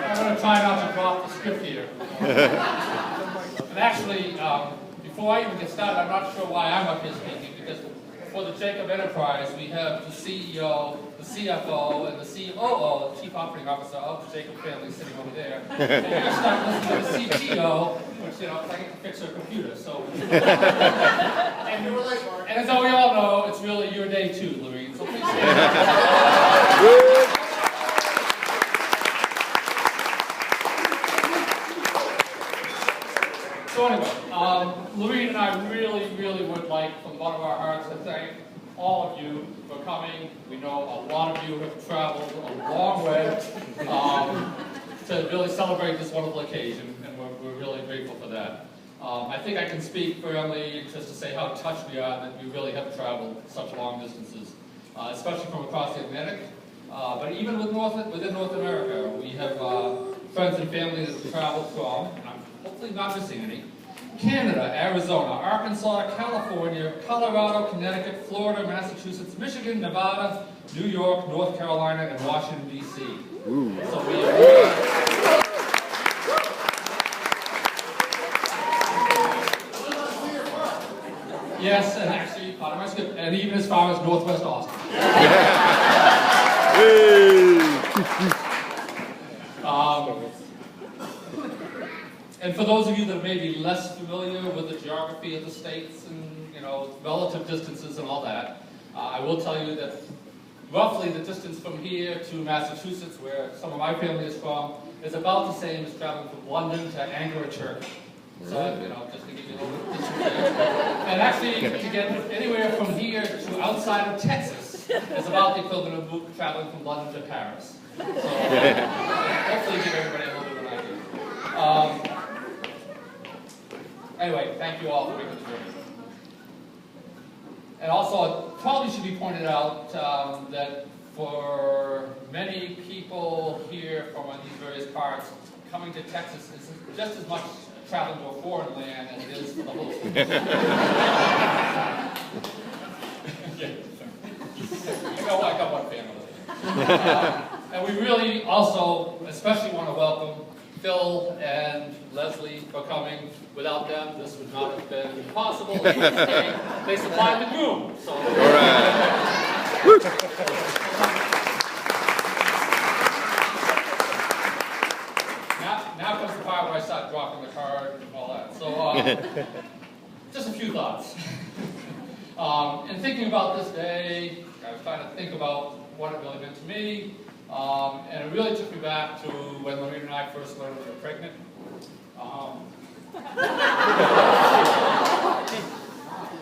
I'm going to try not to drop the script here. And actually, before I even get started, I'm not sure why I'm up here speaking, because for the Jacob Enterprise, we have the CEO, the CFO, and the COO, the Chief Operating Officer of the Jacob family sitting over there. And you're going to start listening to the CTO, which, you know, I get to fix her computer, so. and as we all know, it's really your day too, Lorene, so please stand up. So anyway, Lorene and I really would like, from the bottom of our hearts, to thank all of you for coming. We know a lot of you have traveled a long way to really celebrate this wonderful occasion, and we're really grateful for that. I think I can speak for Emily just to say how touched we are that we really have traveled such long distances, especially from across the Atlantic. But even within North America, we have friends and family that have traveled from, and I'm hopefully not missing any, Canada, Arizona, Arkansas, California, Colorado, Connecticut, Florida, Massachusetts, Michigan, Nevada, New York, North Carolina, and Washington, D.C. So we yes, and actually, part of my script, and even as far as Northwest Austin. And for those of you that may be less familiar with the geography of the states and, you know, relative distances and all that, I will tell you that roughly the distance from here to Massachusetts, where some of my family is from, is about the same as traveling from London to Ankara, Turkey. So, you know, just to give you a little bit of distance there. And actually, to get anywhere from here to outside of Texas is about the equivalent of traveling from London to Paris. So, hopefully give everybody a little bit of an idea. Anyway, thank you all for making the journey. And also, it probably should be pointed out that for many people here from these various parts, coming to Texas is just as much traveling to a foreign land as it is for the host. You know, I got one family. And we really also especially want to welcome Phil and Leslie for coming. Without them, this would not have been possible. They supplied the groom. So. All right. Now comes the part where I start dropping the card and all that. So, just a few thoughts. In thinking about this day, I was trying to think about what it really meant to me. And it really took me back to when Lorene and I first learned we were pregnant.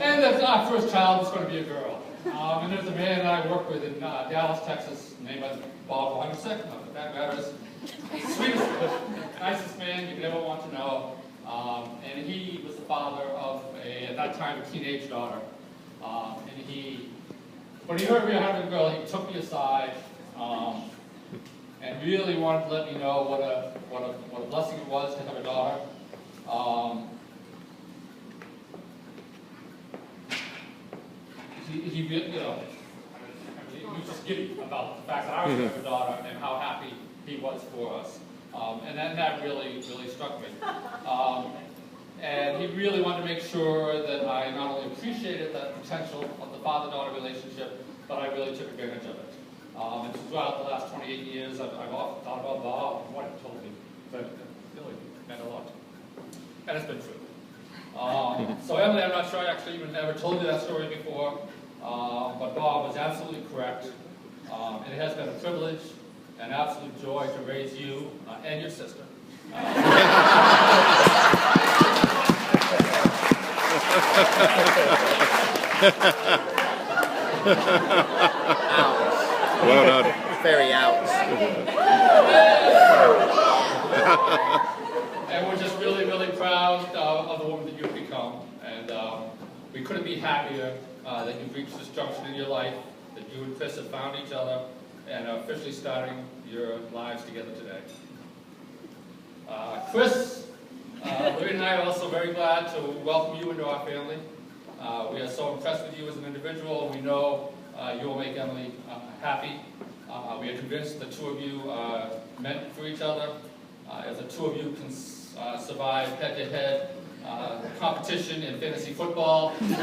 And that our first child was going to be a girl. And there's a man that I work with in Dallas, Texas, named Bob Wandersick, not that that matters. Sweetest, nicest man you could ever want to know. And he was the father of, at that time, a teenage daughter. And when he heard we were having a girl, he took me aside and really wanted to let me know what a blessing it was to have a daughter. He was just giddy about the fact that I was going to have a daughter and how happy he was for us. And that really struck me. And he really wanted to make sure that I not only appreciated the potential of the father-daughter relationship, but I really took advantage of it. And throughout the last 28 years, I've often thought about Bob and what he told me. But it really meant a lot. And it's been true. So Emily, I'm not sure I actually even ever told you that story before, but Bob was absolutely correct. And it has been a privilege and absolute joy to raise you and your sister. Well done. Very out. And we're just really proud of the woman that you've become. And we couldn't be happier that you've reached this junction in your life, that you and Chris have found each other, and are officially starting your lives together today. Chris, Lorene and I are also very glad to welcome you into our family. We are so impressed with you as an individual, and we know you will make Emily happy. We are convinced the two of you are meant for each other. If the two of you can survive head-to-head competition in fantasy football, then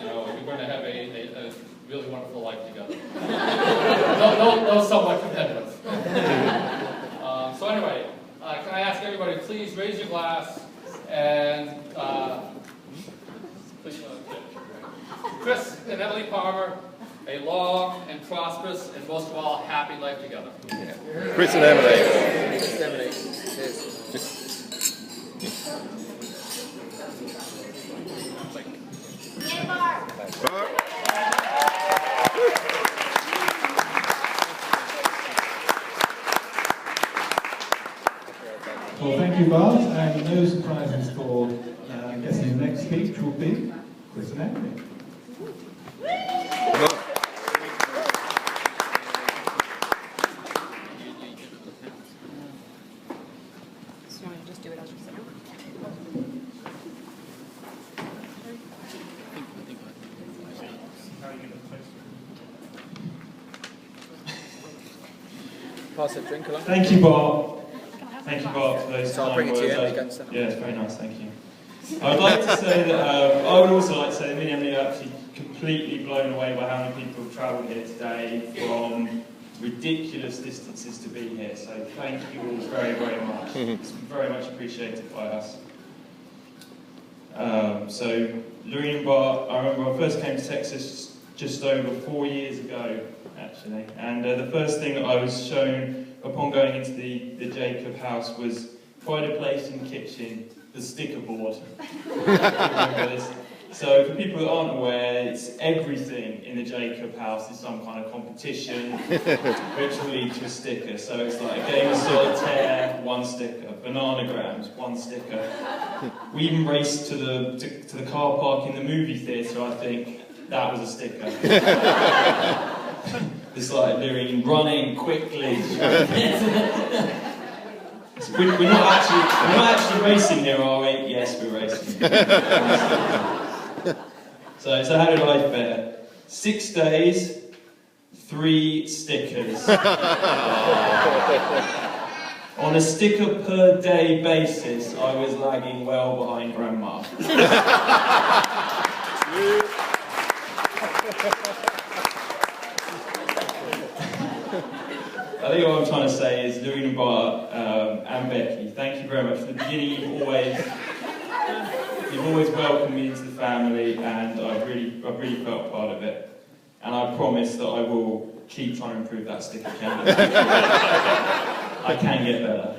you know, you're going to have a really wonderful life together. No somewhat competitive. So anyway, can I ask everybody, please raise your glass and Chris and Emily Palmer, a long and prosperous and most of all happy life together. Yeah. Chris and Emily. Chris and Emily. Cheers. Bart. Well, thank you, Bart, and no surprises for guessing the next speech will be Chris and Emily. So you want to just do it as you say? Pass a drink along. Thank you, Bart. Thank you, Bart, for those So I'll kind bring it to you, words. Emily. Yeah, it's very nice, thank you. I would like to say that, I would also like to say that me and Emily are actually completely blown away by how many people have travelled here today from ridiculous distances to be here. So thank you all very, very much. It's very much appreciated by us. So Lorraine and Bart, I remember I first came to Texas just over 4 years ago, actually. And the first thing that I was shown upon going into the Jacob house was pride of place in the kitchen, the sticker board. Remember this? So for people that aren't aware, it's everything in the Jacob house is some kind of competition which will lead to a sticker. So it's like a game of solitaire, one sticker, bananagrams, one sticker. We even raced to the car park in the movie theatre, I think. That was a sticker. It's like Lorraine running quickly. We're not actually racing here, are we? Yes, we're racing. So how did I fare? 6 days, 3 stickers. On a sticker per day basis, I was lagging well behind Grandma. I think what I'm trying to say is, Lorraine and Bart and Becky, thank you very much. From the beginning, you've always welcomed me into the family, and I've really felt part of it. And I promise that I will keep trying to improve that sticker count. I can get better.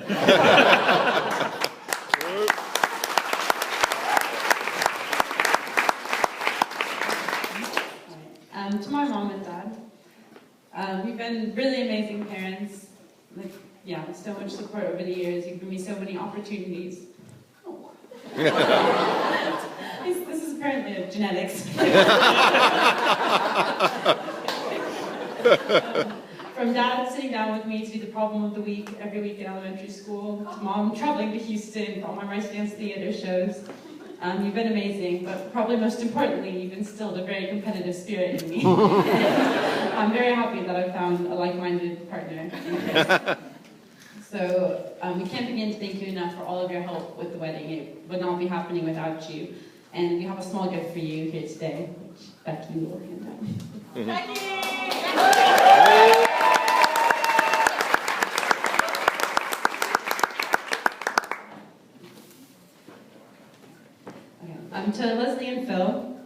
To my mom and dad, we've been really amazing parents. Like, yeah, so much support over the years. You've given me so many opportunities. Oh. This is apparently a genetics. From dad sitting down with me to do the problem of the week every week in elementary school, to mom traveling to Houston for all my Rice Dance Theatre shows. You've been amazing, but probably most importantly, you've instilled a very competitive spirit in me. I'm very happy that I've found a like-minded partner. So we can't begin to thank you enough for all of your help with the wedding. It would not be happening without you. And we have a small gift for you here today, which Becky will hand out. Becky! To Leslie and Phil,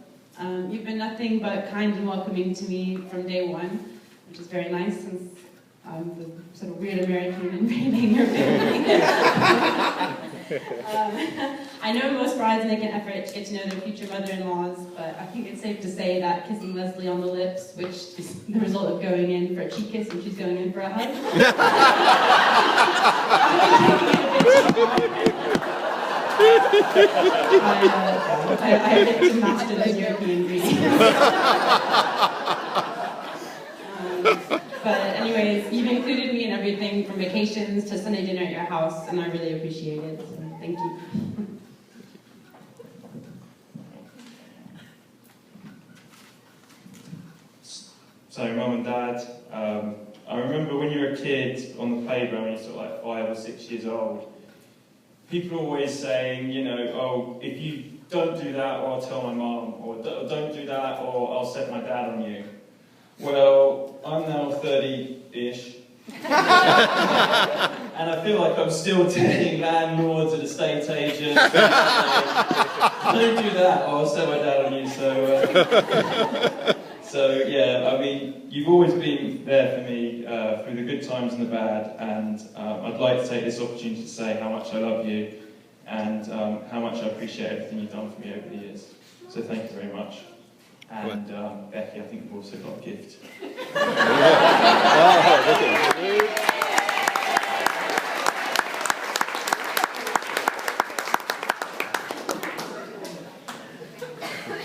you've been nothing but kind and welcoming to me from day one, which is very nice since I'm the sort of weird American invading your family. I know most brides make an effort to get to know their future mother-in-laws, but I think it's safe to say that kissing Leslie on the lips, which is the result of going in for a cheek kiss and she's going in for a hug, I get to master those European greetings. But anyways, you've included me in everything from vacations to Sunday dinner at your house, and I really appreciate it, so thank you. So remember when you were a kid on the playground, when you're sort of like 5 or 6 years old, people are always saying, you know, oh, if you don't do that, or I'll tell my mum, or don't do that, or I'll set my dad on you. Well, I'm now 30-ish, and I feel like I'm still telling landlords and estate agents, don't do that, or I'll set my dad on you. So yeah, I mean, you've always been there for me through the good times and the bad, and I'd like to take this opportunity to say how much I love you and how much I appreciate everything you've done for me over the years. So thank you very much. And Becky, I think we've also got a gift.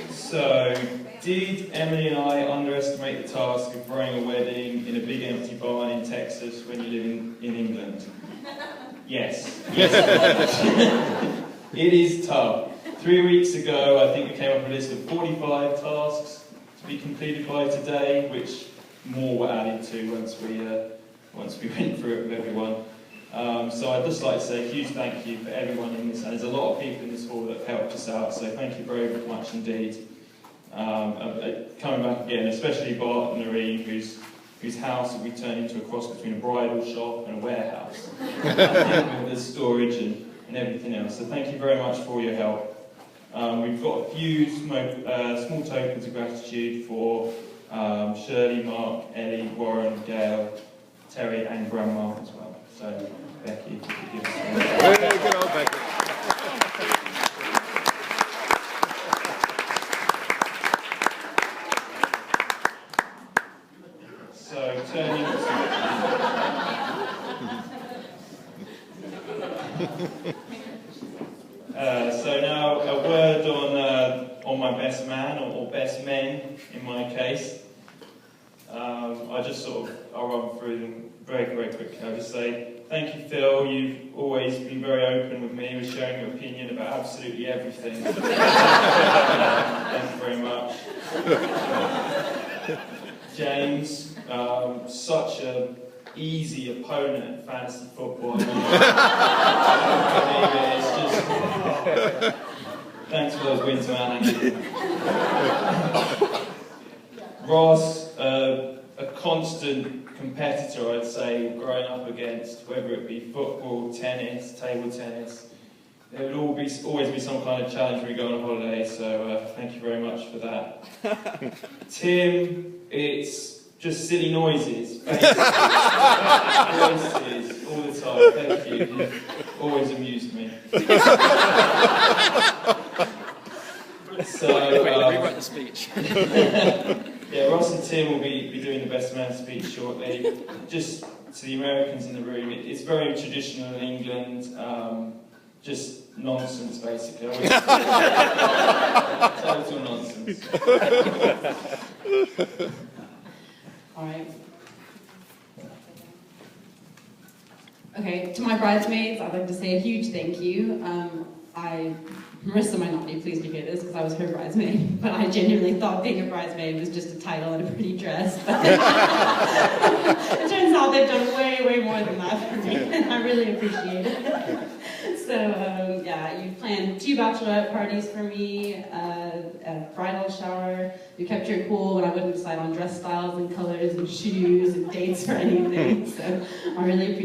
So, did Emily and I underestimate the task of throwing a wedding in a big empty barn in Texas when you live in England? Yes. It is tough. 3 weeks ago, I think we came up with a list of 45 tasks to be completed by today, which more were added to once we went through it with everyone. So I'd just like to say a huge thank you for everyone in this, and there's a lot of people in this hall that have helped us out, so thank you very much indeed. Coming back again, especially Bart and Noreen, whose house will be turned into a cross between a bridal shop and a warehouse. With the storage and everything else. So thank you very much for all your help. We've got a few small tokens of gratitude for Shirley, Mark, Ellie, Warren, Gail, Terry and Grandma as well. So Becky, if you could give us Good old Becky. So turning so now a word on my best man, or best men in my case. I'll run through them very, very quickly. I'll just say, thank you, Phil. You've always been very open with me, with sharing your opinion about absolutely everything. Thank you very much. James, such an easy opponent in fantasy football. Thanks for those wins, man. Ross, a constant competitor, I'd say, growing up against, whether it be football, tennis, table tennis. There would always be some kind of challenge when we go on holiday, so thank you very much for that. Tim, it's just silly noises. Voices, all the time. Thank you. You've always amused me. So, rewrite the speech. yeah, Ross and Tim will be doing the best man speech shortly. Just to the Americans in the room, it's very traditional in England. Just nonsense, basically. Total nonsense. All right. Okay, to my bridesmaids, I'd like to say a huge thank you. Marissa might not be pleased to hear this because I was her bridesmaid, but I genuinely thought being a bridesmaid was just a title and a pretty dress. But it turns out they've done way, way more than that for me, and I really appreciate it. So, yeah, you planned 2 bachelorette parties for me, a bridal shower. You kept your cool when I wouldn't decide on dress styles and colors and shoes and dates or anything. So I really appreciate it.